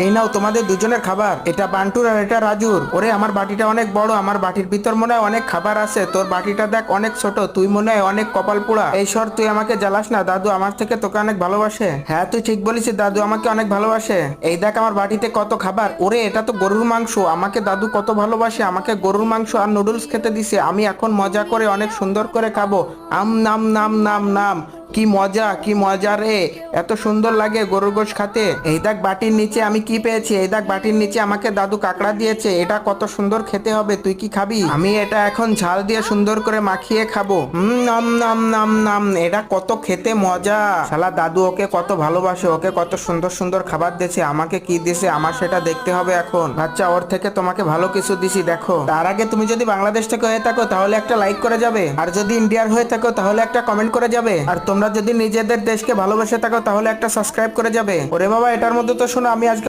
এই নাও তোমাদের দুজনের খাবার, এটা বান্টুর আর এটা রাজুর। ওরে আমার বাটিটা অনেক বড়, আমার বাটির ভিতর মনে হয় অনেক খাবার আছে, তোর বাটিটা দেখ অনেক ছোট, তুই মনে হয় অনেক কপাল পোড়া। এই সর, তুই আমাকে জ্বালাস না, দাদু আমার থেকে তোকে অনেক ভালোবাসে। হ্যাঁ তুই ঠিক বলিস, দাদু আমাকে অনেক ভালোবাসে। এই দেখ আমার বাটিতে কত খাবার, ওরে এটা তো গরুর মাংস, আমাকে দাদু কত ভালোবাসে, আমাকে গরুর মাংস আর নুডলস খেতে দিছে, আমি এখন মজা করে অনেক সুন্দর করে খাবো। আম নাম নাম নাম নাম, কি মজা কি মজা রে, এত সুন্দর লাগে গরুর গোশ খেতে। এই দেখ বাটির নিচে আমি কি পেয়েছি, এই দেখ বাটির নিচে আমাকে দাদু কাঁকড়া দিয়েছে, এটা কত সুন্দর খেতে হবে, তুই কি খাবি? আমি এটা এখন ঝাল দিয়ে সুন্দর করে মাখিয়ে খাবো। নাম নাম নাম নাম, এটা কত খেতে মজা। শালা দাদু ওকে কত ভালোবাসে, ওকে কত সুন্দর সুন্দর খাবার দিয়েছে, আমাকে কি দিয়েছে আমার সেটা দেখতে হবে এখন। বাচ্চা ওর থেকে তোমাকে ভালো কিছু দিছি দেখো। তার আগে তুমি যদি বাংলাদেশ থেকে হয়ে থাকো তাহলে একটা লাইক করে যাবে, আর যদি ইন্ডিয়ার হয়ে থাকো তাহলে একটা কমেন্ট করে যাবে, আর তোমরা যদি নিজেদের দেশকে ভালোবেসে থাকো তাহলে একটা সাবস্ক্রাইব করে যাবে। ওরে বাবা, এটার মধ্যে তো শোনো আমি আজকে